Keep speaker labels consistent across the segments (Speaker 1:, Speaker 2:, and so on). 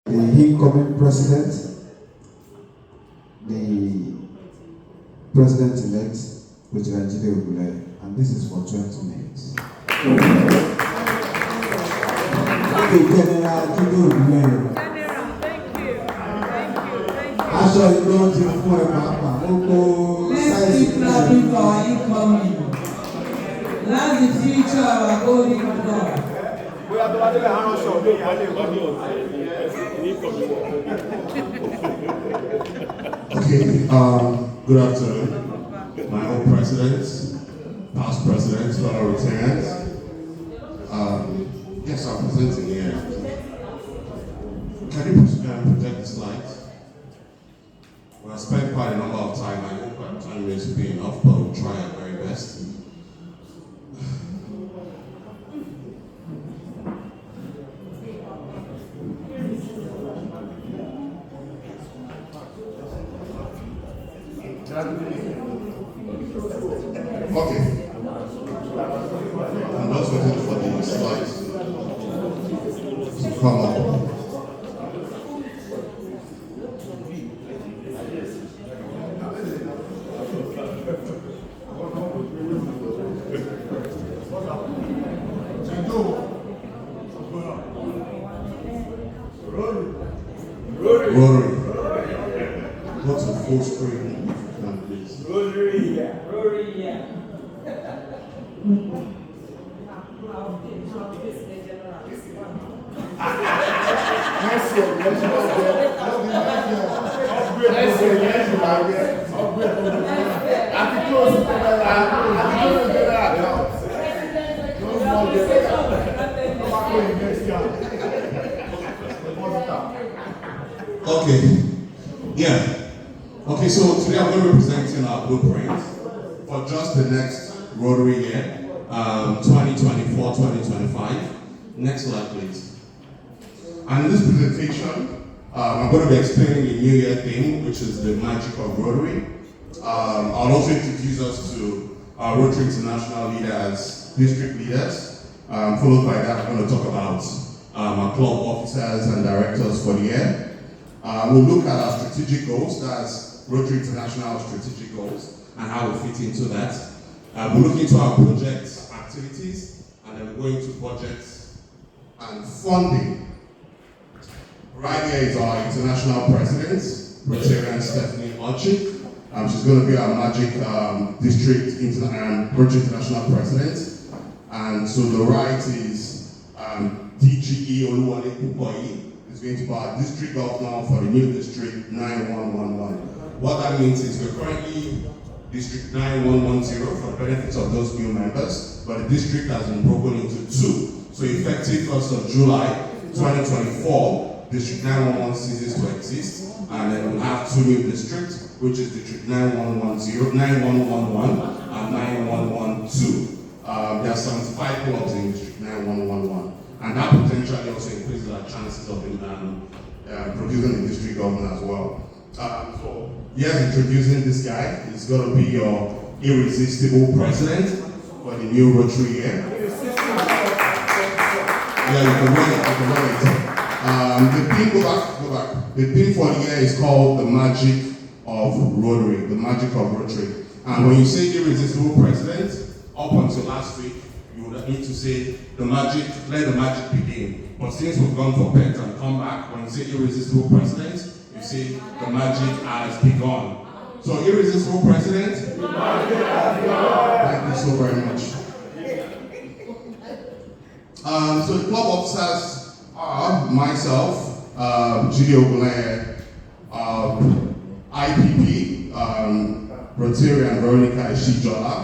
Speaker 1: the incoming president, the president-elect, President Jide Ogunleye, and this is for 20 minutes. Okay, General Jide Ogunleye. Aṣọ ìlú ti fún ẹ pàápàá, gbogbo sáìsì
Speaker 2: Let's keep clapping for our incoming. That's the future of our golden God.
Speaker 3: Okay, good afternoon. My own presidents, past presidents, fellow Rotarians. Yes, I'm presenting here. Can you project the slides? Well, I spent quite a number of time. I hope our time is to be enough, but we'll try our very best. Okay. I'm just waiting for the slides to come up. Rotary. Go to full screen if you can, please.
Speaker 4: Rotary, yeah.
Speaker 3: Okay. Yeah. Okay, so today I'm going to be presenting our blueprint for just the next Rotary year, 2024-2025. Next slide, please. And in this presentation, I'm going to be explaining the New Year theme, which is the magic of Rotary. I'll also introduce us to our Rotary International leaders, district leaders. Followed by that, I'm going to talk about our club officers and directors for the year. We'll look at our strategic goals, that's Rotary International strategic goals, and how we fit into that. We'll look into our project activities, and then we're going to budgets and funding. Right here is our international president, Rotarian Stephanie Archie. She's going to be our Magic District Rotary International president. And to the right is DGE Oluwale Pukoyi. Is going to be our district governor for the new district 9111. What that means is we're currently district 9110 for the benefits of those new members, but the district has been broken into two. So effective 1st of July 2024, district 911 ceases to exist, and then we'll have two new districts, which is district 9110, 9111 and 9112. There are 75 clubs in district 9111. And that potentially also increases our chances of producing a district governor as well. So here's introducing this guy. He's going to be your irresistible president for the new Rotary year. Yeah, you can run it. The theme, go back. The theme for the year is called the magic of Rotary. The magic of Rotary. And when you say irresistible president, up until last week, you would need to say the magic, let the magic begin. But since we've gone for pets and come back, when you say irresistible president, you say the magic has begun. So irresistible president, the magic has begun. Thank you so very much. So the club officers are myself, Jide Ogunleye, IPP, Rotary and Veronica Ishijola.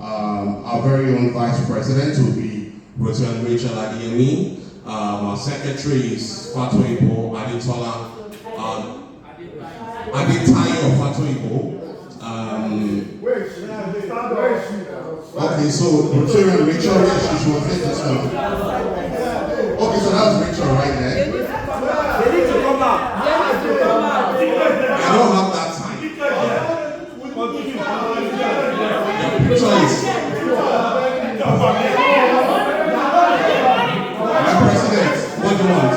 Speaker 3: Our very own vice president will be Rotary Rachel Adiyemi. Our secretary is Fatoyibo Adetola. Adetayo Fatoyibo. Okay, so Rotary and Rachel, yes, she was there just now. Okay, so that's Rachel right there.
Speaker 4: They need to come out.
Speaker 3: I don't have that time. Choice. My president, what do you want?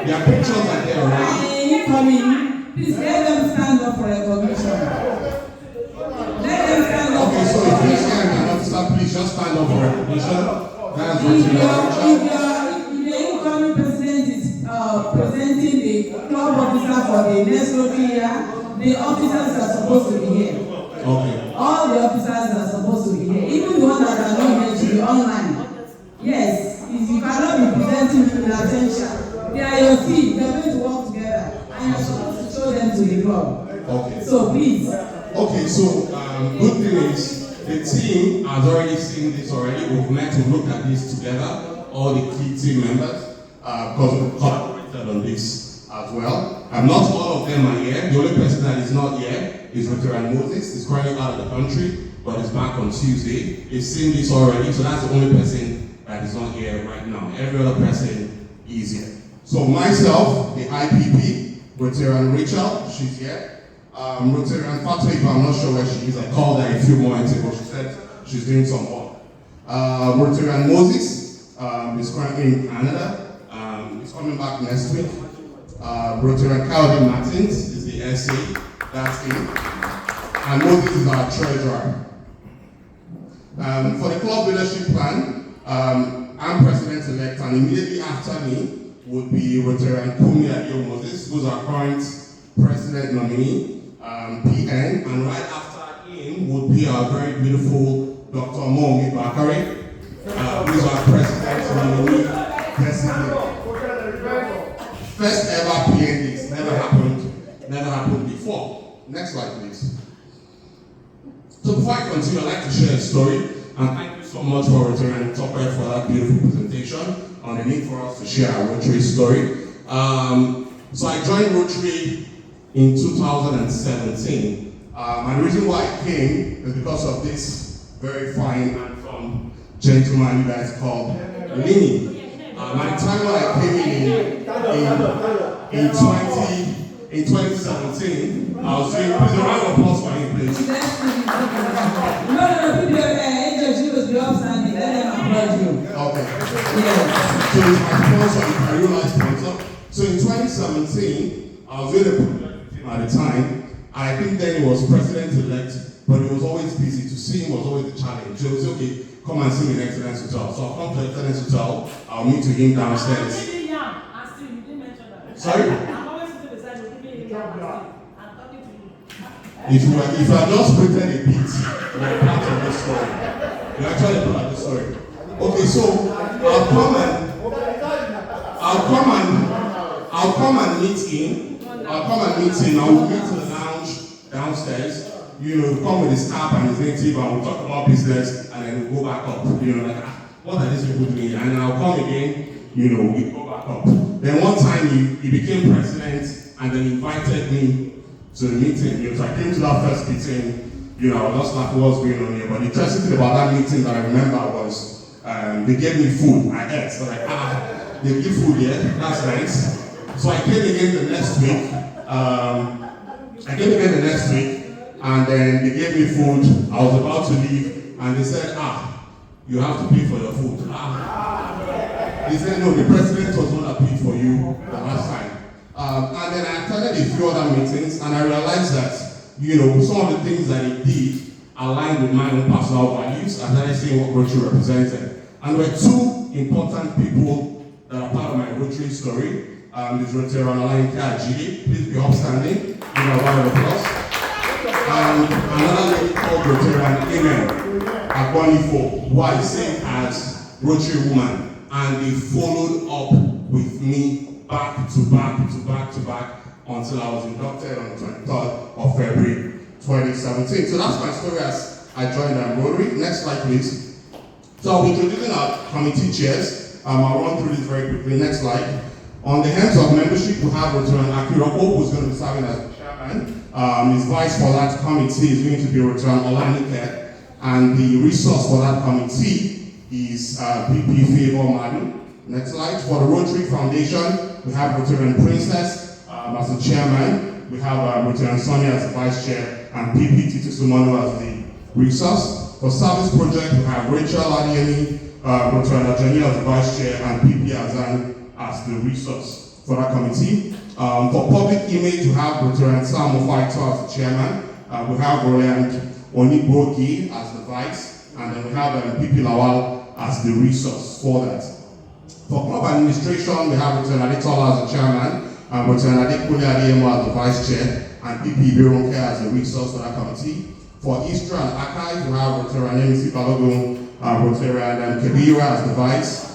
Speaker 3: Yeah, Their pictures are there already.
Speaker 2: Incoming, please let them stand up for recognition. Let them stand up
Speaker 3: Okay,
Speaker 2: for
Speaker 3: so if
Speaker 2: recognition.
Speaker 3: you can officer, please just stand up for recognition. That's
Speaker 2: If
Speaker 3: Rotary.
Speaker 2: your incoming president is presenting the club officer for the next Rotary year, the officers are supposed to be here.
Speaker 3: Okay.
Speaker 2: All the officers are supposed to be here. Even the ones that are not here should be online. Yes, if you cannot be presenting with attention, they are your team. They are going to work together, and you are supposed to show them to the club.
Speaker 3: Okay.
Speaker 2: So please.
Speaker 3: Okay, so good thing is the team has already seen this already. We've met to look at this together, all the key team members, because we've collaborated on this as well. Not all of them are here. The only person that is not here is Rotary Moses. He's currently out of the country, but he's back on Tuesday. He's seen this already, so that's the only person that is not here right now. Every other person is here. So myself, the IPP, Rotary Rachel, she's here. Rotary Fatma, I'm not sure where she is. I called her a few moments ago. She said she's doing some work. Rotary Moses is currently in Canada. He's coming back next week. Rotary Calvin Martins is the SA. That's him. And Moses is our treasurer. For the club leadership plan, I'm president-elect, and immediately after me would be Rotary Kumi Adio Moses, who's our current president nominee. PN, and right after him would be our very beautiful Dr. Momi Bakari, who is our president nominee. First ever PN. Never happened before. Next slide, please. So before I continue, I'd like to share a story, and thank you so much for Rotary Topper for that beautiful presentation on the need for us to share our Rotary story. So I joined Rotary in 2017. And the reason why I came is because of this very fine and fun gentleman you guys called Lini. By the time when I came in 2017, I was doing, please a round of applause for him, please.
Speaker 2: She was the upstanding. Let them applaud you.
Speaker 3: Okay.
Speaker 2: Yes.
Speaker 3: So it's my sponsor, my real life sponsor. So in 2017, I was doing a project at the time. I think then he was president-elect, but he was always busy. To see him was always a challenge. So it was okay, come and see me in Excellence Hotel. So I'll come to Excellence Hotel, I'll meet with him downstairs. Sorry?
Speaker 5: I'm always sitting beside you, giving you I'm talking to you.
Speaker 3: If I just printed a bit, you're part of the story. You're actually part of the story. Okay, so I'll come and meet him. I will meet in the lounge downstairs. You know, come with his cap and his native, and we'll talk about business, and then we'll go back up. You know, like, what are these people doing? And then I'll come again, you know, we go back up. Then one time he became president, and then invited me to the meeting. You know, so I came to that first meeting, you know, I was just like, what's going on here? But the interesting thing about that meeting that I remember was, they gave me food. I ate. So like, they give food here, that's nice. So I came again the next week. And then they gave me food. I was about to leave, and they said, you have to pay for your food. They said, no, the president was the one that paid for you the last time. And then I attended a few other meetings, and I realized that, you know, some of the things that he did aligned with my own personal values, and then I see what Rotary represented. And there were two important people that are part of my Rotary story. This Rotary Jide, please be upstanding. Give her a round of applause. And another lady called Rotary Amen Agbonifo, who I see as Rotary woman, and they followed up with me back to back until I was inducted on the 23rd of February 2017. So that's my story as I joined Rotary. Next slide, please. So I'll be introducing our committee chairs. I'll run through this very quickly. Next slide. On the heads of membership, we have Rotary Akiroko, who's going to be serving as the chairman. His vice for that committee is going to be Rotary Olanike, and the resource for that committee is PP Favor Madu. Next slide. For the Rotary Foundation, we have Rotary Princess as the chairman. We have Rotary Sonia as the vice chair, and PP Titi Sumano as the resource. For service project, we have Rachel Adieni, Rotary Ajani as the vice chair, and PP Azan as the resource. for that committee. For public image, we have Rotary Sam Ofaito as the chairman. We have Roland Onigbogi as the vice, and then we have PP Lawal as the resource for that. For club administration, we have Rotary Adetola as the chairman, Rotary Adekule Adeyemo as the vice chair, and PP Bironke as the resource for that committee. For History and Archives, we have Rotary Nemisi Balogun, Rotary Kebira as the vice,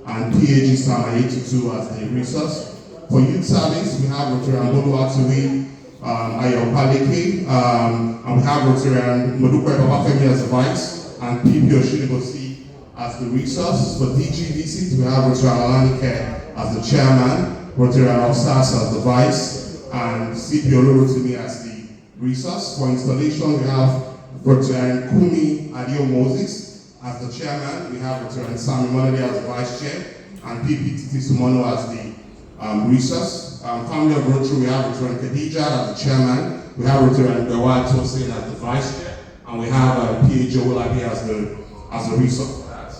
Speaker 3: and PAG Sam Ayetutu as the resource. For Youth Service, we have Rotary Boluwatiwi, Ayo Paleke, and we have Rotary Modukwe Babafemi as the vice, and PP Oshinibosi as the resource. For DG Visit, we have Rotary Alanike as the chairman, Rotary Osas as the vice, and CP Olorotimi as the resource. For installation, we have Rotary Kumi Adio Moses as the chairman, we have Rotary Sami Monade as the vice chair, and PP Titi Sumono as the resource. Family of Rotary, we have Rotary Khadija as the chairman, we have Rotary Bewa Tosin as the vice chair, and we have PH Owolabi as the resource for that.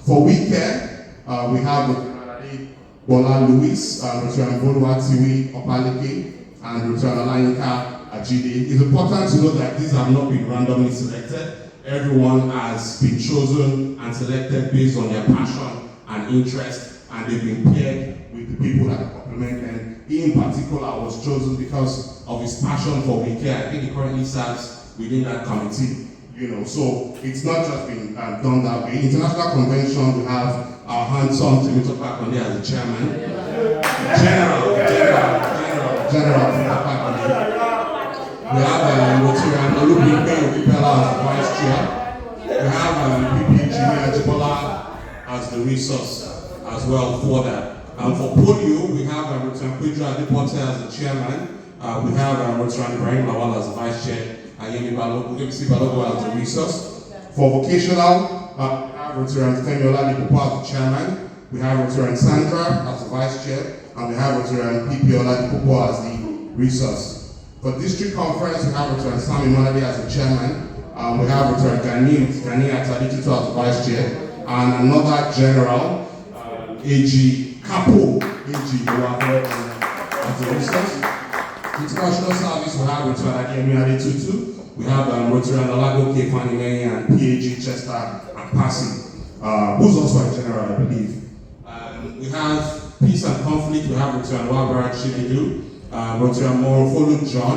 Speaker 3: For WeCare, we have Rotary Bola Luis, Rotary Boluwatiwi Opaleke, and Rotary Alayinka Jide. It's important to note that these have not been randomly selected. Everyone has been chosen and selected based on their passion and interest, and they've been paired with the people that complement them. He in particular was chosen because of his passion for WeCare. I think he currently serves within that committee, so it's not just been done that way. International convention, we have our handsome Timothy Pakande as the chairman. General we have Rotary Olubimpe Opipela as the vice chair. We have PP Jimmy Ajibola as the resource as well for that. For polio, we have Rotary Pedro Adepote as the chairman. We have Rotary Ibrahim Lawal as the vice chair, and Yemi Balogo as the resource. For vocational, we have Rotary Femi Oladipopo as the chairman. We have Rotary Sandra as the vice chair, and we have Rotary PP Oladipopo as the resource. For district conference, we have Rotary Sami Monade as the chairman. We have Rotary Gani Ataditutu as the vice chair, and another general, AG Capo, AG as the resource. International service, we have Rotary Adeyemi Adetutu. We have Rotary Alago Kefanime and PAG Chester Akpasi, who's also a general, I believe. We have peace and conflict, we have Rotary Wabara Chibidu, Rotary Morofolu John,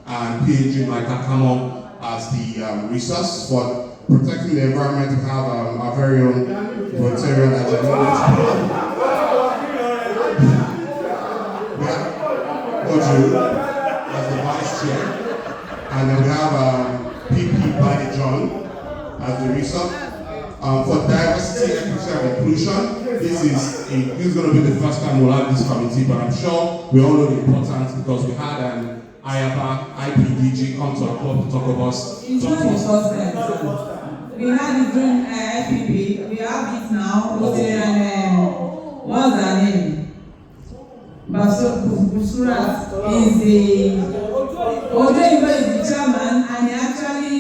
Speaker 3: and PAG Mike Akamo as the resource. For protecting the environment, we have our very own Rotarian Ajay. We have Oju as the vice chair, and then we have PP Badi John as the resource. For diversity, equity, and inclusion, this is going to be the first time we'll have this committee, but I'm sure we all know the importance because we had IAPA, IPDG come to our club to talk about us.
Speaker 2: It's not the first time. We had it during FPP, we have it now, what's her name? Busurat is Ojoibo is the chairman, and he actually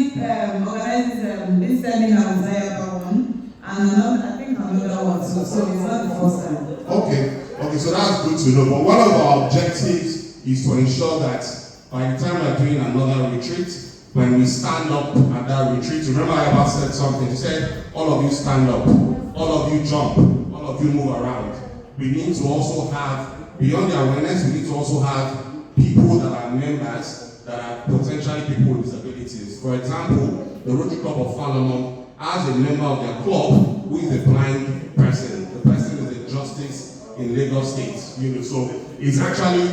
Speaker 2: organizes this seminar with IAPA one, and I think another one too, so it's not the first time.
Speaker 3: Okay, so that's good to know. But one of our objectives is to ensure that by the time we're doing another retreat, when we stand up at that retreat, remember I ever said something, she said, all of you stand up, all of you jump, all of you move around. We need to also have, beyond the awareness, we need to also have people that are members that are potentially people with disabilities. For example, the Rotary Club of Falmouth has a member of their club who is a blind person. The person is a justice in Lagos State, so it's actually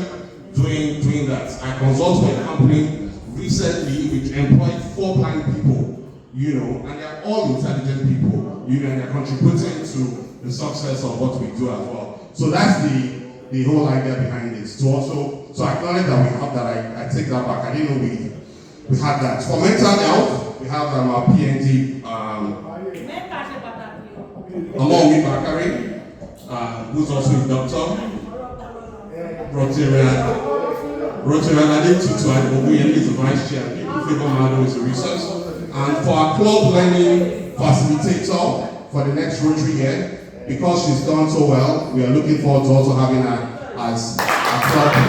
Speaker 3: doing that. I consulted with a company recently which employed 4 blind people, and they're all intelligent people, and they're contributing to the success of what we do as well. So that's the whole idea behind this. So I acknowledge that we have that. I take that back. I didn't know we had that. For mental health, we have our PND Amomi Bakari, who's also a doctor. Rotary Adetutu Adeboye is the vice chair. People favor Mado is a resource. And for our club learning facilitator for the next Rotary year, because she's done so well, we are looking forward to also having her as applaud them.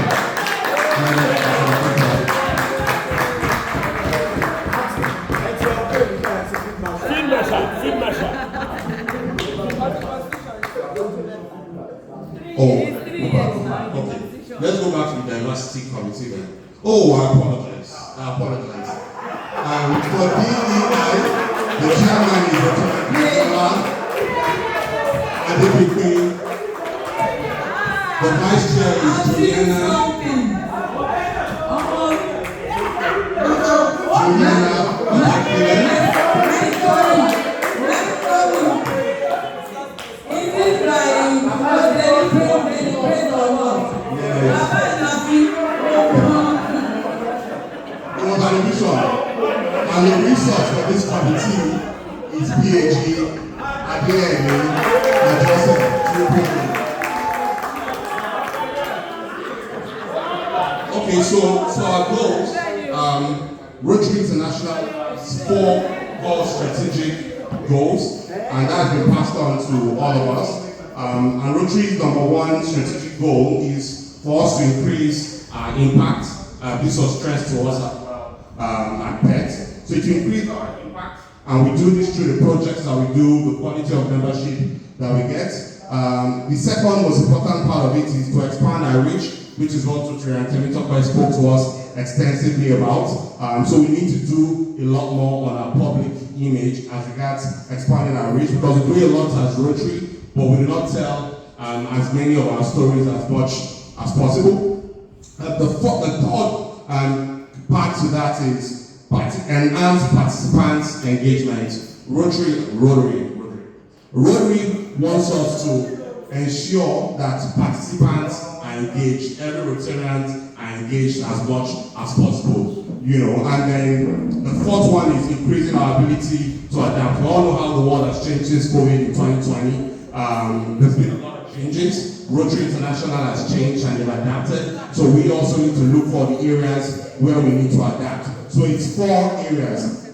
Speaker 3: Oh, okay. Let's go back to the diversity committee then. Oh, I apologize. For DEI, the chairman is Adebike. The vice chair is Juliana. And the resource for this committee is PhD Adeyemi and Joseph. Okay, so our goals, Rotary International has 4 core strategic goals, and that has been passed on to all of us. And Rotary's number 1 strategic goal is for us to increase our impact. This was stressed to us at PET. So to increase our impact, and we do this through the projects that we do, the quality of membership that we get. The second most important part of it is to expand our reach, which is what Rotary and Temitope spoke to us extensively about. So we need to do a lot more on our public image as regards expanding our reach, because we do a lot as Rotary, but we do not tell as many of our stories as much as possible. The third part to that is enhance participants' engagement. Rotary wants us to ensure that participants are engaged. Every Rotarians are engaged as much as possible, And then the fourth one is increasing our ability to adapt. We all know how the world has changed since COVID in 2020. There's been a lot of changes. Rotary International has changed and they've adapted. So we also need to look for the areas where we need to adapt. So it's 4 areas.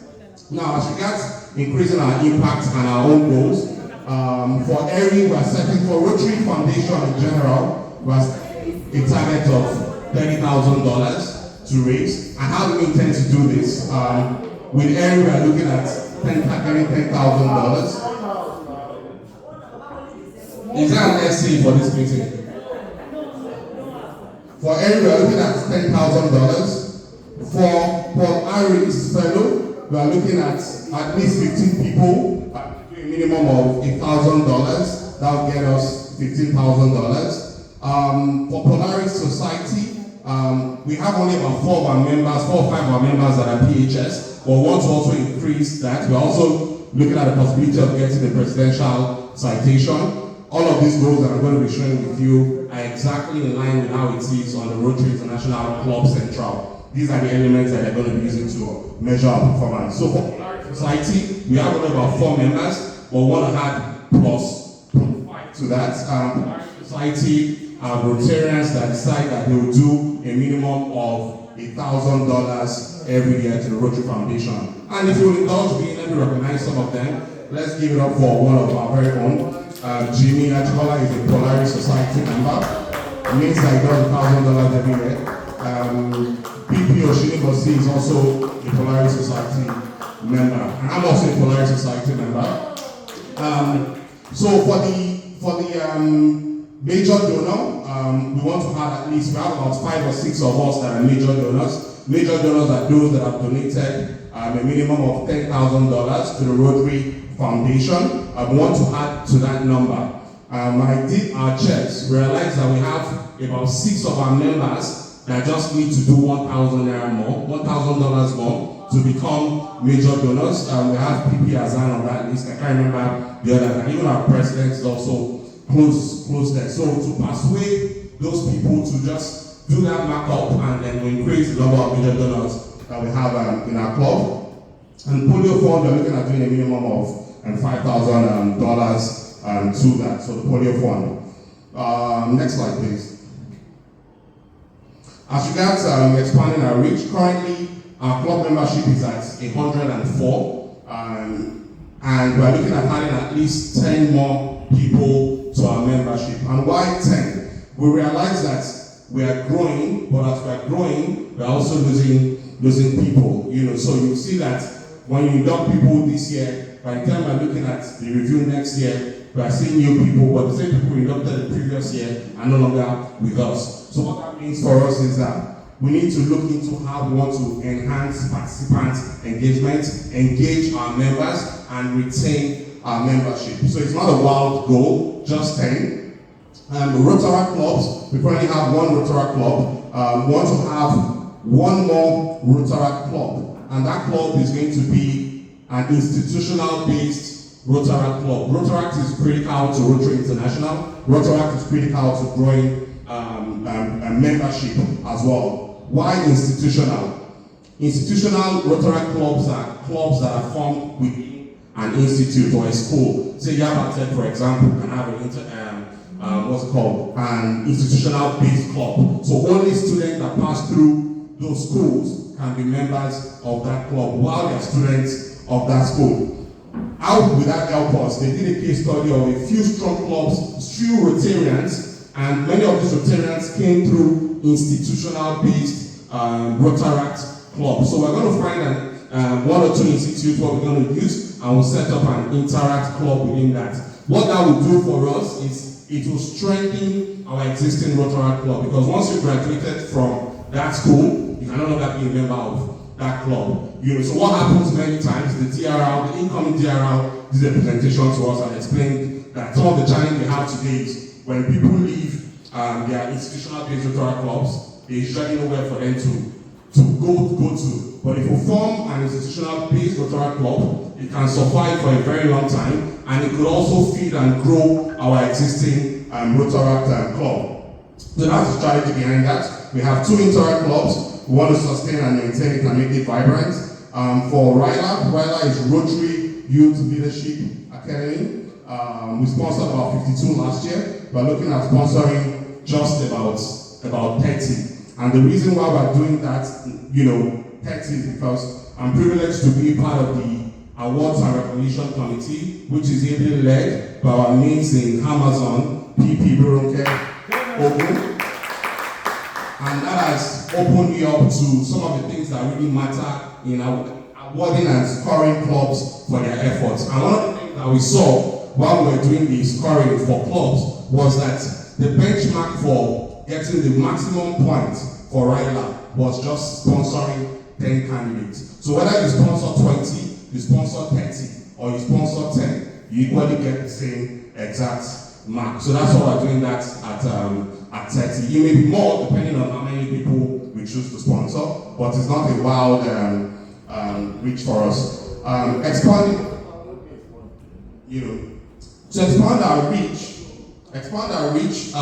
Speaker 3: Now, as regards increasing our impact and our own goals, for ERI, we're setting for Rotary Foundation in general, we're setting a target of $30,000 to raise. And how do we intend to do this? With ERI, we're looking at getting $10,000. Is that an essay for this meeting? For ERI, we're looking at $10,000. For Paul Harris Fellow, we are looking at least 15 people, doing a minimum of $1,000. That will get us $15,000. For Polaris Society, we have only about 4 or 5 of our members that are PHS, but we want to also increase that. We're also looking at the possibility of getting a presidential citation. All of these goals that I'm going to be sharing with you are exactly in line with how it is on the Rotary International Club Central. These are the elements that they're going to be using to measure our performance. So for society, we have only about 4 members, but we want to add plus 5 to that. Society are Rotarians that decide that they will do a minimum of $1,000 every year to the Rotary Foundation. And if you will indulge me, let me recognize some of them. Let's give it up for one of our very own. Jimmy Ajibola is a Polaris Society member. It means that he does $1,000 every year. PP Oshinibosi is also a Polaris Society member. And I'm also a Polaris Society member. So for the major donor, we want to have at least, we have about 5 or 6 of us that are major donors. Major donors are those that have donated a minimum of $10,000 to the Rotary Foundation. I want to add to that number. When I did our checks, we realized that we have about 6 of our members that just need to do $1,000 more to become major donors. We have PP Azan on that list. I can't remember the other, and even our president is also close there. So to persuade those people to just do that markup and then we increase the number of major donors that we have in our club. And polio fund, we're looking at doing a minimum of $5,000 to that. So the polio fund. Next slide, please. As regards expanding our reach, currently our club membership is at 104, and we're looking at adding at least 10 more people to our membership. And why 10? We realize that we are growing, but as we are growing, we are also losing people. So you see that when you induct people this year, by the time we're looking at the review next year, we are seeing new people, but the same people we inducted the previous year are no longer with us. So what that means for us is that we need to look into how we want to enhance participant engagement, engage our members, and retain our membership. So it's not a wild goal, just 10. Rotary clubs, we currently have one Rotary club. We want to have one more Rotary club, and that club is going to be an institutional-based Rotary club. Rotary is critical to Rotary International. Rotary is critical to growing membership as well. Why institutional? Institutional Rotary clubs are clubs that are formed within an institute or a school. Say Yabatech, for example, can have an institutional-based club. So only students that pass through those schools can be members of that club while they're students of that school. How would that help us? They did a case study of a few strong clubs, few Rotarians, and many of these Rotarians came through institutional-based Rotaract clubs. So we're going to find one or two institutes what we're going to use, and we'll set up an Interact club within that. What that will do for us is it will strengthen our existing Rotaract club, because once you graduated from that school, you can no longer be a member of that club. So what happens many times, the TRL, the incoming TRL, did a presentation to us and explained that some of the challenge we have today is when people leave their institutional-based Rotary clubs, there's usually nowhere for them to go to. But if you form an institutional-based Rotary club, it can survive for a very long time, and it could also feed and grow our existing Rotary club. So that's the strategy behind that. We have two Interact clubs. We want to sustain and maintain it and make it vibrant. For RILA is Rotary Youth Leadership Academy. We sponsored about 52 last year. We're looking at sponsoring just about 30. And the reason why we're doing that, 30 is because I'm privileged to be part of the Awards and Recognition Committee, which is ably led by our amazing Amazon, PP Burunke Ogun. And that has opened me up to some of the things that really matter in awarding and scoring clubs for their efforts. And one of the things that we saw while we were doing the scoring for clubs was that the benchmark for getting the maximum points for RILA was just sponsoring 10 candidates. So whether you sponsor 20, you sponsor 30, or you sponsor 10, you equally get the same exact mark. So that's why we're doing that at 30. It may be more depending on how many people we choose to sponsor, but it's not a wild reach for us. Expanding, to expand our reach,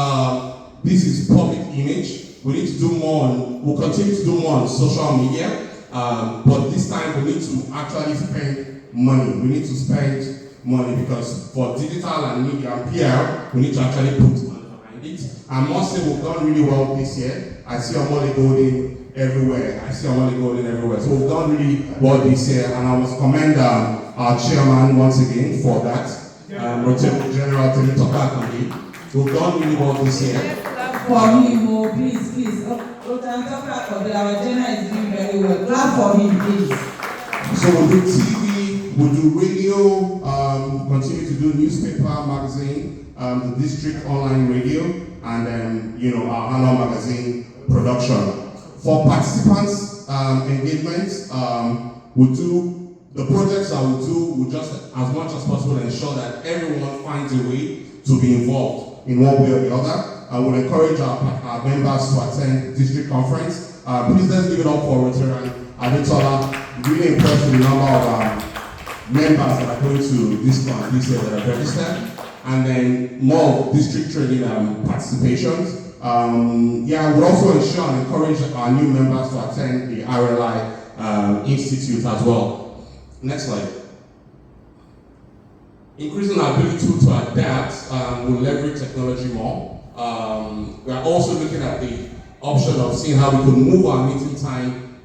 Speaker 3: this is public image. We need to do more we'll continue to do more on social media, but this time we need to actually spend money. We need to spend money because for digital and media and PR, we need to actually put money behind it. I must say we've done really well this year. I see Omole Golden everywhere. So we've done really well this year, and I must commend our chairman once again for that. Rotary General Temitoka Akande. We've done really well this year.
Speaker 2: For him, please. Our general is doing very well. Clap for him, please.
Speaker 3: So we'll do TV, we'll do radio, continue to do newspaper, magazine, the district online radio, and then our annual magazine production. For participants engagement, we'll do the projects that we'll do. We'll just as much as possible ensure that everyone finds a way to be involved in one way or the other. I will encourage our members to attend district conference. Please let's give it up for Rotary Adetola. Really impressed with the number of members that are going to this one this year that are registered, and then more district training participations. We'll also ensure and encourage our new members to attend the RLI Institute as well. Next slide. Increasing our ability to adapt will leverage technology more. We are also looking at the option of seeing how we can move our meeting time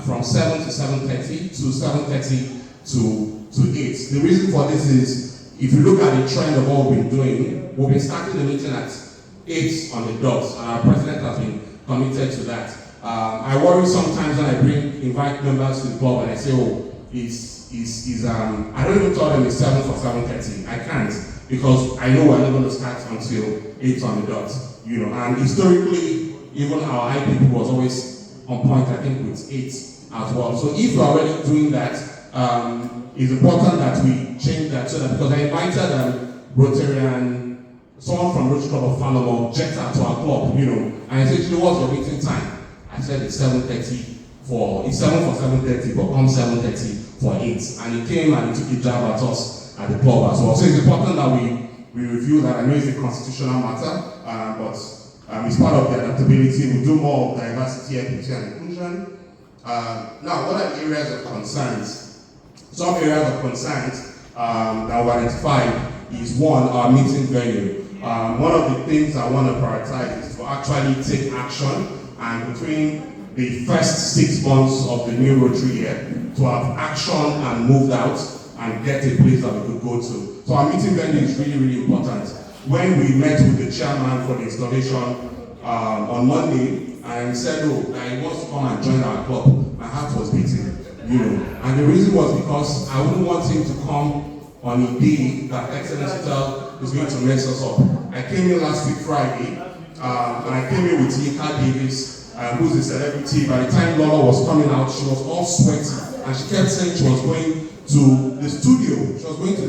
Speaker 3: from 7 to 7:30 to 7:30 to 8. The reason for this is, if you look at the trend of what we've been doing, we've been starting the meeting at 8 on the dot, and our president has been committed to that. I worry sometimes when I invite members to the club and I say, oh, I don't even tell them it's 7 for 7:30. I can't, because I know we're not going to start until 8 on the dot. And historically, even our high people was always on point, I think, with 8 as well. So if we're already doing that, it's important that we change that, so that, because I invited Rotary, someone from Rotary Club of Falomo, jet out to our club, and I said, what's your meeting time? I said it's 7:30 it's 7 for 7:30, but come 7:30 for 8. And he came and he took a jab at us at the club as well. So it's important that we review that. I know it's a constitutional matter, but it's part of the adaptability. We do more of diversity, equity, and inclusion. Now, what are the areas of concerns? Some areas of concerns that we identified is one, our meeting venue. One of the things I want to prioritize is to actually take action, and between the first 6 months of the new Rotary year, to have action and moved out and get a place that we could go to. So our meeting venue is really, really important. When we met with the chairman for the installation on Monday, and said, oh, he wants to come and join our club, my heart was beating, And the reason was because I wouldn't want him to come on a day that Excellence Hotel is going to mess us up. I came in last week Friday, and I came in with Yinka Davis, who's a celebrity. By the time Lola was coming out, she was all sweaty, and she kept saying she was going to the studio. She was going to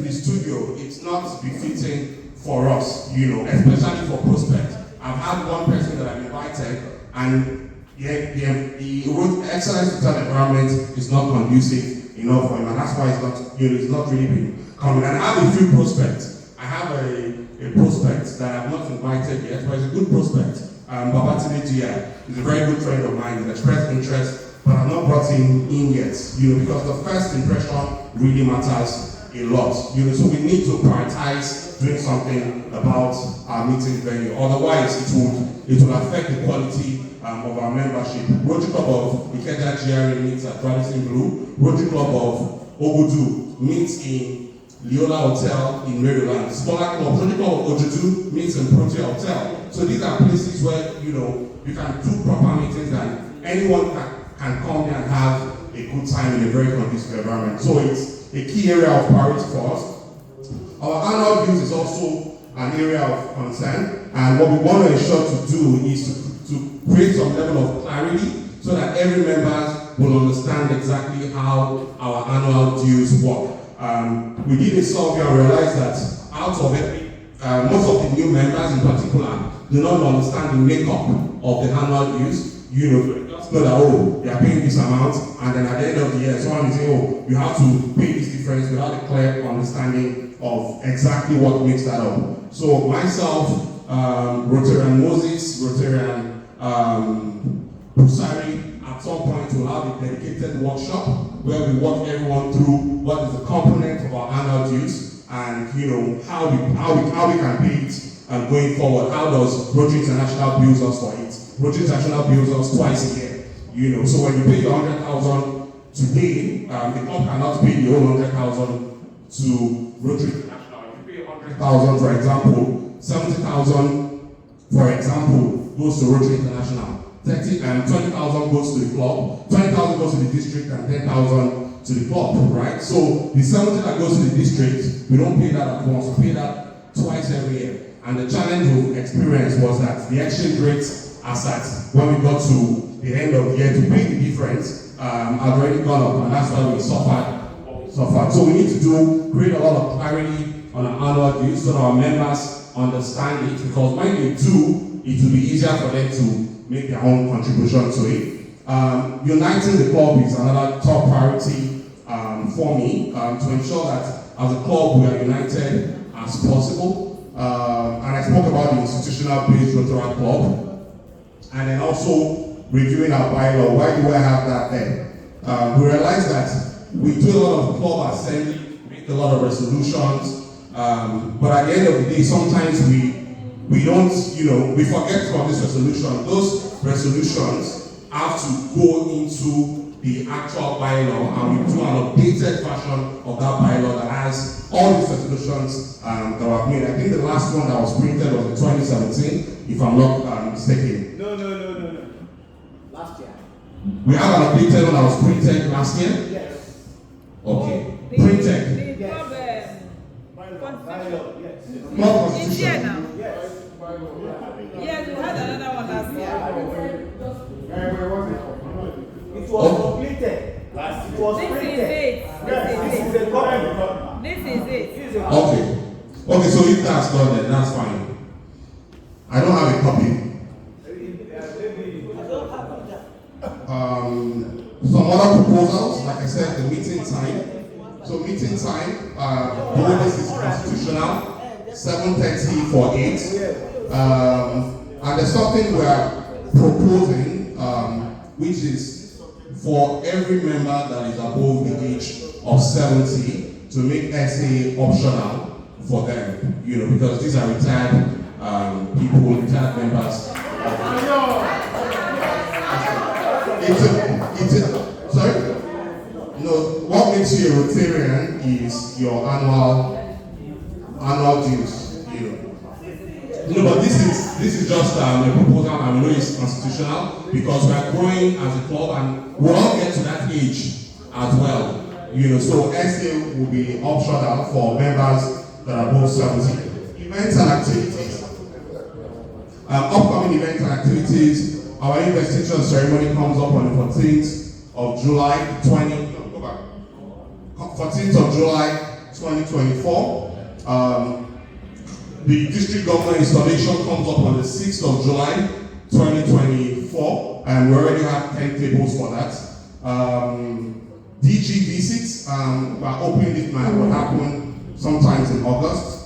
Speaker 3: the studio. It's not befitting for us, especially for prospect. I've had one person that I've invited, and the Excellence Hotel environment is not conducive enough for him, and that's why it's not really been coming. And I have a few prospects. I have a prospect that I've not invited yet, but it's a good prospect. Babatine Gia is a very good friend of mine. He's expressed interest, but I've not brought him in yet, because the first impression really matters a lot. So we need to prioritize doing something about our meeting venue. Otherwise, it will affect the quality of our membership. Rotary Club of Ikeja GRA meets at Radisson Blue. Rotary Club of Ogudu meets in Leola Hotel in Maryland. Smaller club, Rotary Club of Ojudu meets in Protea Hotel. So these are places where you can do proper meetings and anyone can come here and have a good time in a very conducive environment. So it's a key area of priority for us. Our annual dues is also an area of concern, and what we want to ensure to do is to create some level of clarity so that every member will understand exactly how our annual dues work. We did a survey and realized that out of it, most of the new members in particular do not understand the makeup of the annual dues. Just know that, they are paying this amount, and then at the end of the year, someone will say, you have to pay this difference without a clear understanding of exactly what makes that up. So myself, Rotarian Moses, Rotarian Pusari, at some point we'll have a dedicated workshop where we walk everyone through what is the component of our annual dues and how we can pay it going forward. How does Rotary International bills us for it? Rotary International bills us twice a year. So when you pay your 100,000 today, the club cannot pay the whole 100,000 to Rotary International. If you pay 100,000, for example, 70,000, for example, goes to Rotary International. 20,000 goes to the club, 20,000 goes to the district, and 10,000 to the club, right? So the 70 that goes to the district, we don't pay that at once, we pay that twice every year. And the challenge we experienced was that the exchange rates as at when we got to the end of the year to pay the difference had already gone up, and that's why we suffered. So we need to create a lot of clarity on our annual dues so that our members understand it, because when they do, it will be easier for them to make their own contribution to it. Uniting the club is another top priority for me, to ensure that as a club we are united as possible. And I spoke about the institutional-based Rotary Club, and then also reviewing our bylaw. Why do I have that there? We realize that we do a lot of club assembly, make a lot of resolutions, but at the end of the day, sometimes we don't, we forget about this resolution. Those resolutions have to go into the actual bylaw, and we do an updated version of that bylaw that has all these resolutions that were made. I think the last one that was printed was in 2017, if I'm not mistaken.
Speaker 4: No. Last year.
Speaker 3: We have an updated one that was printed last year?
Speaker 4: Yes.
Speaker 3: Okay. Printed.
Speaker 5: The
Speaker 4: Yes.
Speaker 5: Bylaw,
Speaker 4: Yes.
Speaker 3: Not
Speaker 5: It's here
Speaker 3: constitution.
Speaker 5: now.
Speaker 4: Yes.
Speaker 5: Yes, we had another one last year.
Speaker 4: It was completed. It was
Speaker 5: This is
Speaker 4: printed.
Speaker 5: it.
Speaker 4: This is a copy.
Speaker 5: This is it.
Speaker 4: This is a
Speaker 3: Okay. Okay, so if that's done, then that's fine. I don't have a copy. Some other proposals, like I said, the meeting time. So meeting time, this is constitutional, 7:30 for 8. And there's something we are proposing, which is for every member that is above the age of 70 to make SA optional for them, because these are retired people, retired members. Sorry? No, what makes you a Rotarian is your annual dues, but this is just a proposal, and we know it's constitutional because we are growing as a club and we'll all get to that age as well. So SA will be optional for members that are above 70. Events and activities. Upcoming events and activities. Our investiture ceremony comes up on the 14th of July 2024. The district government installation comes up on the 6th of July 2024, and we already have 10 tables for that. DG visits, we're hoping it will happen sometimes in August.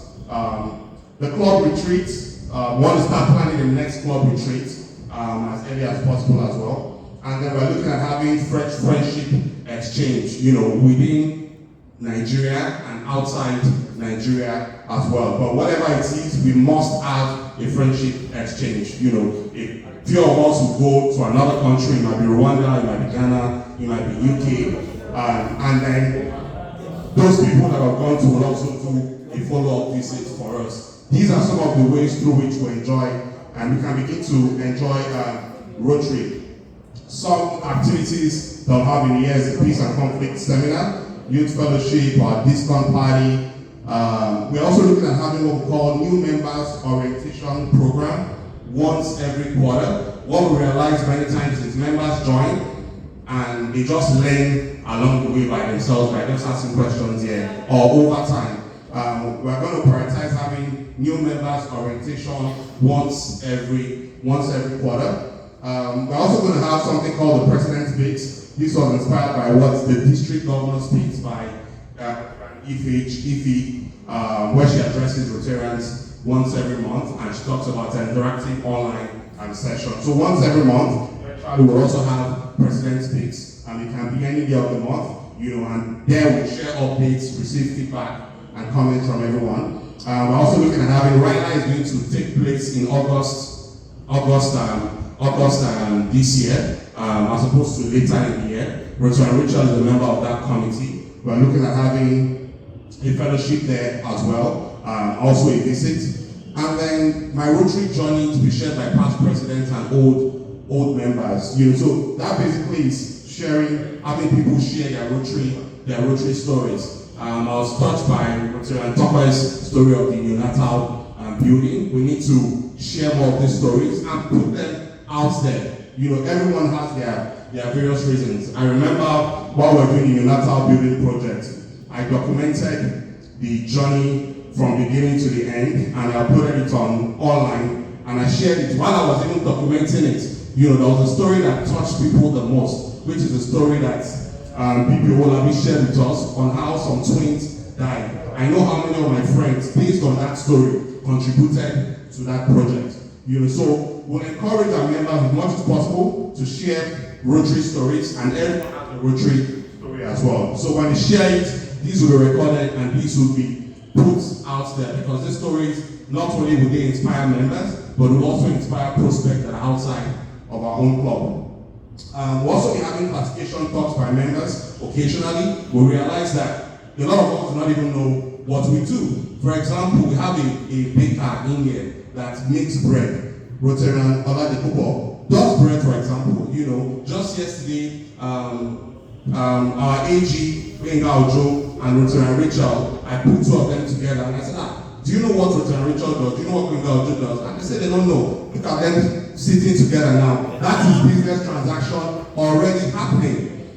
Speaker 3: The club retreat, we want to start planning the next club retreat as early as possible as well. And then we're looking at having friendship exchange, within Nigeria and outside Nigeria as well. But whatever it is, we must have a friendship exchange. A few of us will go to another country, it might be Rwanda, it might be Ghana, it might be UK, and then those people that have gone to will also do a follow-up visit for us. These are some of the ways through which we enjoy, and we can begin to enjoy Rotary. Some activities that we'll have in the year is the Peace and Conflict Seminar, Youth Fellowship, our discount party. We're also looking at having what we call New Members Orientation Program once every quarter. What we realize many times is members join and they just learn along the way by themselves, by just asking questions here or over time. We're going to prioritize having New Members Orientation once every quarter. We're also going to have something called the President Speaks. This was inspired by what the district governor speaks by Ife, where she addresses Rotarians once every month, and she talks about interactive online sessions. So once every month, we will also have President Speaks, and it can be any day of the month, and there we'll share updates, receive feedback, and comments from everyone. We're also looking at having Ryla is going to take place in August this year, as opposed to later in the year. Rotary Richard is a member of that committee. We're looking at having a fellowship there as well, also a visit. And then my Rotary journey to be shared by past presidents and old members. So that basically is sharing, having people share their Rotary stories. I was touched by Rotary and Tokwe's story of the neonatal building. We need to share more of these stories and put them out there. Everyone has their various reasons. I remember while we were doing the neonatal building project, I documented the journey from beginning to the end, and I uploaded it online, and I shared it. While I was even documenting it, there was a story that touched people the most, which is a story that people will have shared with us on how some twins died. I know how many of my friends, based on that story, contributed to that project. So we'll encourage our members as much as possible to share Rotary stories, and everyone has a Rotary story as well. So when they share it, these will be recorded and these will be put out there, because these stories, not only will they inspire members, but will also inspire prospects that are outside of our own club. We'll also be having classification talks by members occasionally. We realize that a lot of us do not even know what we do. For example, we have a baker in here that makes bread. Rotary does bread, for example. You know, just yesterday, our AG, Benga Ojo, and Rotary and Rachel, I put two of them together and I said, do you know what Rotary and Rachel does? Do you know what Benga Ojo does? And they said they don't know. Look at them sitting together now. That is business transaction already happening.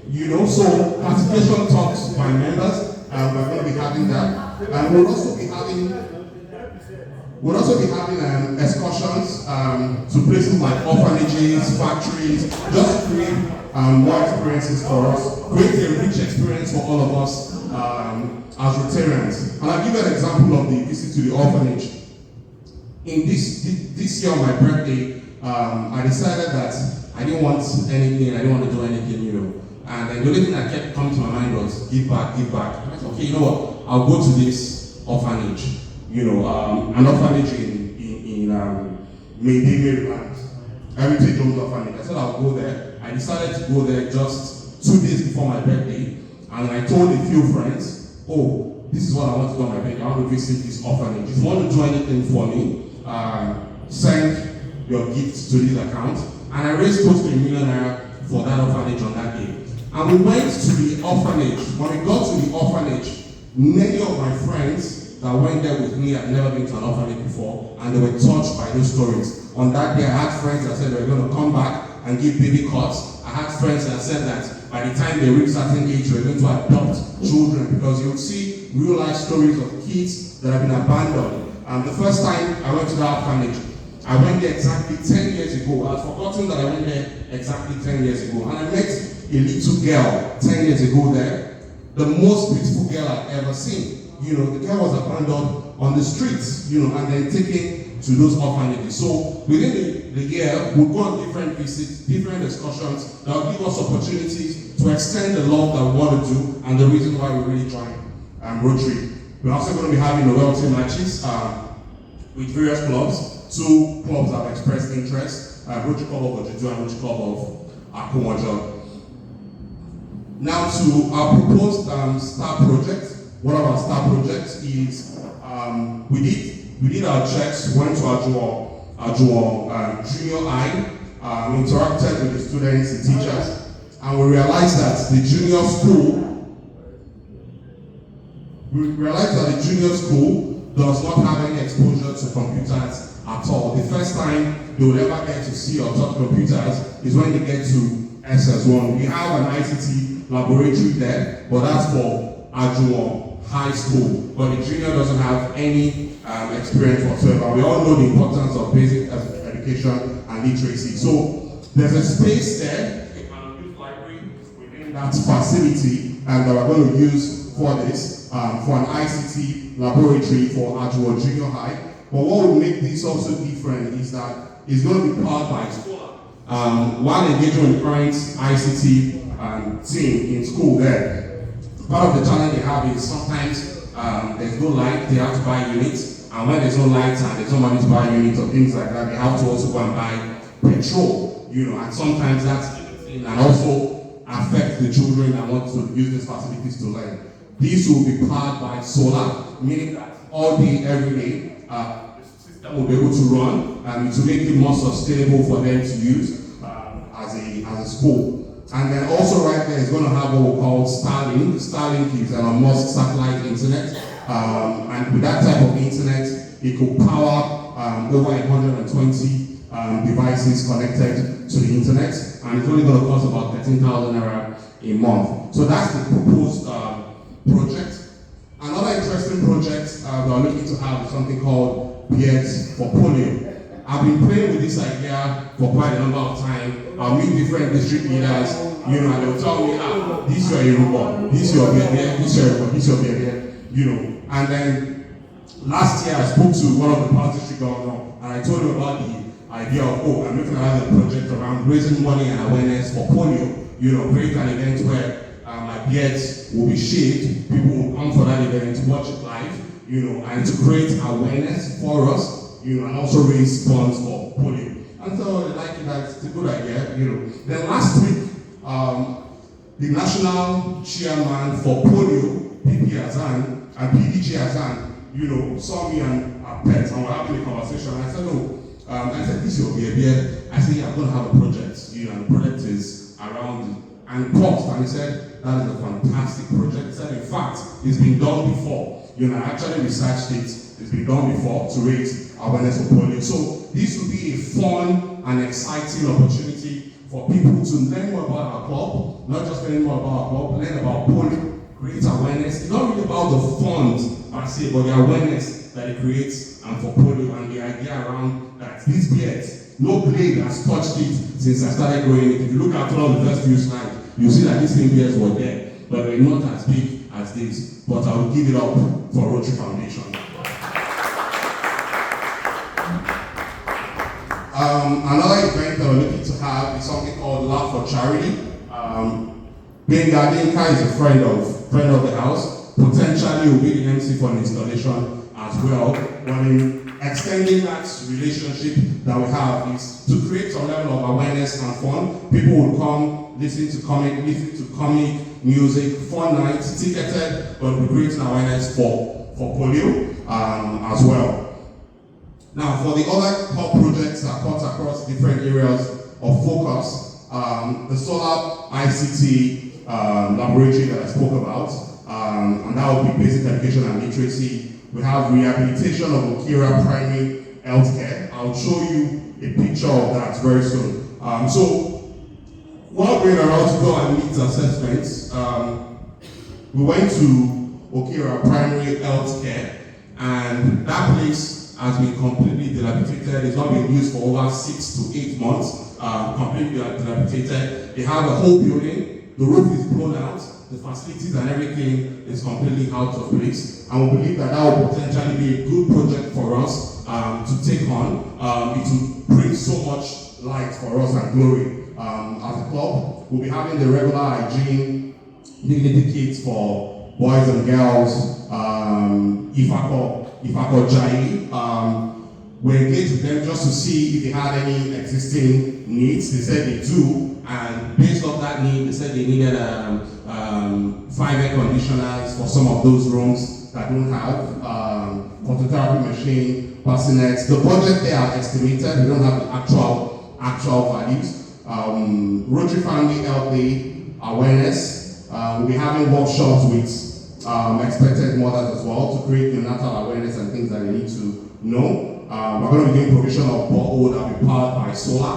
Speaker 3: You know, so classification talks by members, we're going to be having that. And we'll also be having excursions to places like orphanages, factories, just to create more experiences for us, create a rich experience for all of us as Rotarians. And I'll give you an example of the visit to the orphanage. In this year on my birthday, I decided that I didn't want anything, I didn't want to do anything, you know. And then the only thing that kept coming to my mind was give back, give back. And I said, okay, you know what? I'll go to this orphanage. You know, an orphanage in Maryland, Heritage Homes Orphanage. I said I'll go there. I decided to go there just 2 days before my birthday, and I told a few friends, oh, this is what I want to do on my birthday. I want to visit this orphanage. If you want to do anything for me, send your gifts to this account. And I raised close to $1 million for that orphanage on that day. And we went to the orphanage. When we got to the orphanage, many of my friends that went there with me had never been to an orphanage before, and they were touched by those stories. On that day, I had friends that said they were going to come back and give baby cots. I had friends that said that by the time they reach certain age, they were going to adopt children, because you would see real life stories of kids that have been abandoned. And the first time I went to that orphanage, I went there exactly 10 years ago. I had forgotten that I went there exactly 10 years ago. And I met a little girl 10 years ago there, the most beautiful girl I've ever seen. You know, the girl was abandoned on the streets, you know, and then taken to those orphanages. So within the year, we'll go on different visits, different excursions that will give us opportunities to extend the love that we want to do and the reason why we really joined Rotary. We're also going to be having novelty matches with various clubs. 2 clubs have expressed interest, Rotary Club of Ojuju and Rotary Club of Akumojo. Now to our proposed STAR project. One of our STAR projects is we did our checks, went to our junior high, interacted with the students and teachers, and we realized that the junior school does not have any exposure to computers at all. The first time they will ever get to see or touch computers is when they get to SS1. We have an ICT laboratory there, but that's for Ajuwon High School, but the junior doesn't have any experience whatsoever. We all know the importance of basic education and literacy. So there's a space there, a youth library within that facility, and that we're going to use for this, for an ICT laboratory for Ajuwon Junior High. But what will make this also different is that it's going to be powered by school. While engaging with the current ICT team in school there, part of the challenge they have is sometimes there's no light, they have to buy units, and when there's no light and there's no money to buy units or things like that, they have to also go and buy petrol, you know, and sometimes that's and also affect the children that want to use these facilities to learn. These will be powered by solar, meaning that all day, every day, the system will be able to run, and to make it more sustainable for them to use as a school. And then also right there is going to have what we call Starlink. Starlink is an Musk satellite internet. And with that type of internet, it could power over 120 devices connected to the internet. And it's only going to cost about 13,000 naira a month. So that's the proposed project. Another interesting project we are looking to have is something called Beards for Polio. I've been playing with this idea for quite a number of time. I'll meet different district leaders, you know, and they'll tell me, this is your Yoruba, this is your behavior, this is your Yoruba, this is your behavior, you know. And then last year I spoke to one of the past district governors, and I told him about the idea of, I'm looking at a project around raising money and awareness for polio, you know, create an event where my beards will be shaved, people will come for that event to watch it live, you know, and to create awareness for us, you know, and also raise funds for polio. And so they like it, that's a good idea, you know. Then last week, the national chairman for polio, PP Azan, and PDG Azan, you know, saw me and our pets and we're having a conversation. And I said, no. I said, this will be a beer. I said, yeah, I'm going to have a project. You know, and the project is around and paused. And he said, that is a fantastic project. He said, in fact, it's been done before. You know, I actually researched it. It's been done before to raise awareness of polio. So this will be a fun and exciting opportunity for people to learn more about our club, not just learn more about our club, learn about polio, create awareness. It's not really about the funds per se, but the awareness that it creates and for polio and the idea around that this beard, no blade has touched it since I started growing it. If you look at all the first few slides, you'll see that these same beards were there, but they're not as big as this. But I will give it up for Rotary Foundation. Another event that we're looking to have is something called Love for Charity. Benga Dinka is a friend of the house. Potentially will be the MC for an installation as well. But in extending that relationship that we have is to create some level of awareness and fun. People will come, listen to comic music, fun nights, ticketed, but we're creating awareness for polio as well. Now, for the other core projects that cut across different areas of focus, the solar ICT laboratory that I spoke about, and that will be basic education and literacy. We have rehabilitation of Okira primary healthcare. I'll show you a picture of that very soon. So, while going around to go and meet assessments, we went to Okira primary healthcare, and that place has been completely dilapidated. It's not been used for over 6 to 8 months. Completely dilapidated. They have a whole building. The roof is blown out. The facilities and everything is completely out of place. And we believe that that will potentially be a good project for us to take on. It will bring so much light for us and glory as a club. We'll be having the regular hygiene dignity kits for boys and girls. Ifako Jai. We engaged with them just to see if they had any existing needs. They said they do, and based on that need, they said they needed 5 air conditioners for some of those rooms that don't have, phototherapy machine, bassinets. The budget they are estimated, we don't have the actual values. Rotary Family Health Day awareness. We'll be having workshops with expected mothers as well to create neonatal awareness and things that they need to know. We're going to be doing provision of borehole that will be powered by solar.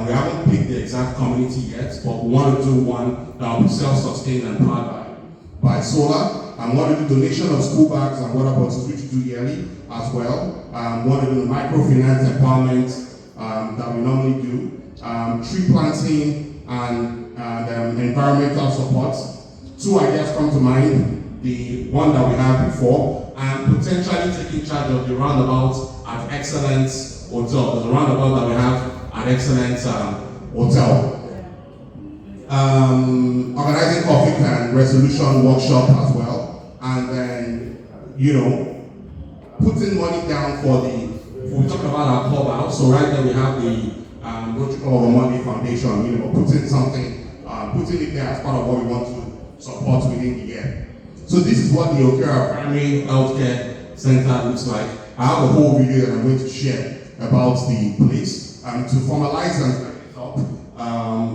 Speaker 3: We haven't picked the exact community yet, but we want to do one that will be self-sustained and powered by solar. We want to do donation of school bags and water bottles, which we do yearly as well. We want to do microfinance empowerment that we normally do. Tree planting and environmental support. 2 ideas come to mind. The one that we had before, and potentially taking charge of the roundabout at Excellence Hotel. There's a roundabout that we have at Excellence Hotel. Organizing conflict and resolution workshop as well, and then, you know, putting money down for we talked about our clubhouse. So right there we have the Rotary Club of Monday Foundation. You know, putting it there as part of what we want to support within the year. So this is what the Okira Primary Healthcare Center looks like. I have a whole video that I'm going to share about the place. To formalize and wrap it up,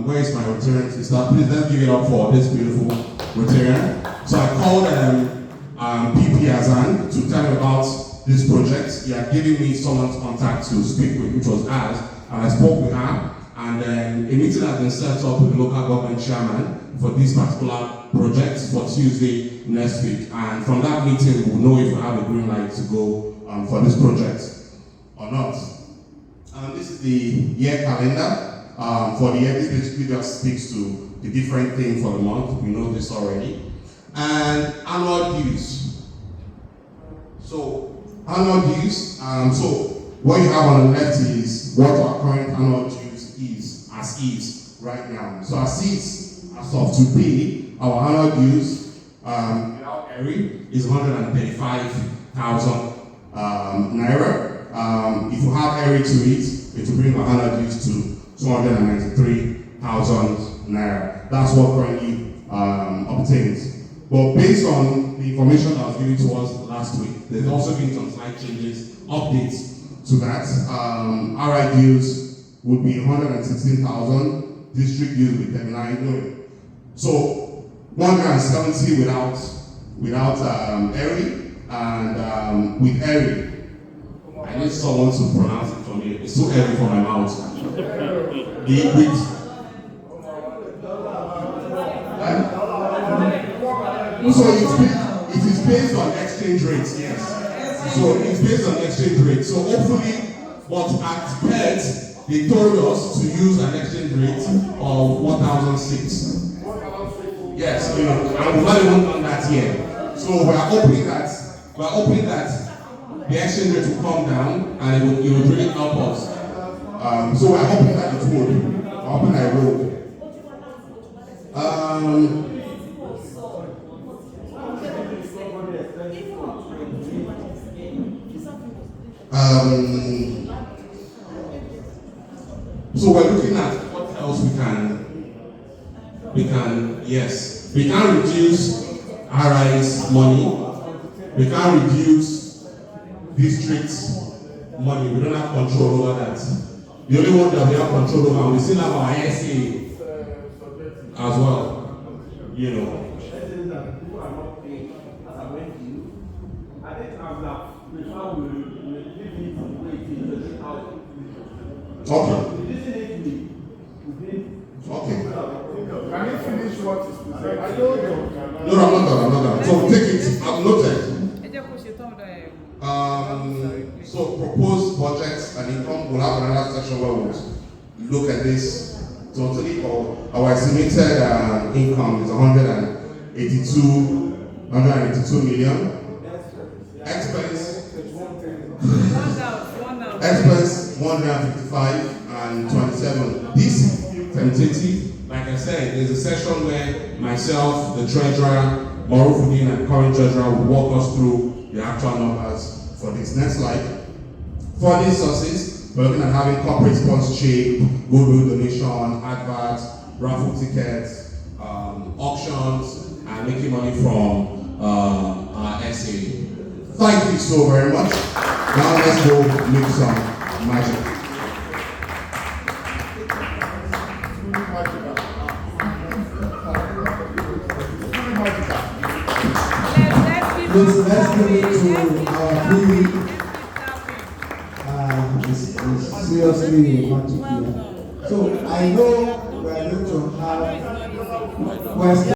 Speaker 3: where is my Rotarian sister? Please let's give it up for this beautiful Rotarian. So I called PP Azan to tell him about this project. He had given me someone's contact to speak with, which was Az, and I spoke with her. And then a meeting has been set up with the local government chairman for this particular project for Tuesday next week. And from that meeting, we'll know if we have a green light to go for this project or not. This is the year calendar for the year. This basically just speaks to the different thing for the month. We know this already. And annual dues. So annual dues. So what you have on the left is what our current annual dues is right now. So as of today, our annual dues without ERI is 135,000 naira. If you have ERI to it, it will bring our dues to 293,000 naira. That's what currently obtains. But based on the information that was given to us last week, there's also been some slight changes, updates to that. RI dues would be 116,000, district dues would be 39 million. So 170 without Eri, and with Eri, I need someone to pronounce it for me. It's too heavy for my mouth. So it is based on exchange rates, yes. So it's based on exchange rates. So hopefully, but at PET, they told us to use an exchange rate of 1,006. Yes, and we've not even done that yet. So we're hoping that the exchange rate will come down and it will really help us. So we're hoping that it would. We're hoping that it will. So we're looking at what else we can reduce RI's money. We can't reduce district's money. We don't have control over that. The only one that we have control over, we still have our SA as well. Okay.
Speaker 1: Can you finish what is presented? I don't know.
Speaker 3: No, I'm not done. So take it. I've noted. So proposed budgets and income, we'll have another section where we'll look at this totally. Or our estimated income is 182 million. Expense 155 and 27. This tentative, like I said, there's a session where myself, the treasurer, Marufudin, and current treasurer will walk us through the actual numbers for this. Next slide. For these sources, we're looking at having corporate sponsorship, goodwill donation, adverts, raffle tickets, auctions, and making money from our SA. Thank you so very much. Now let's go make some magic.
Speaker 1: Let's give it to our really seriously magic here. So I know we are going to have questions.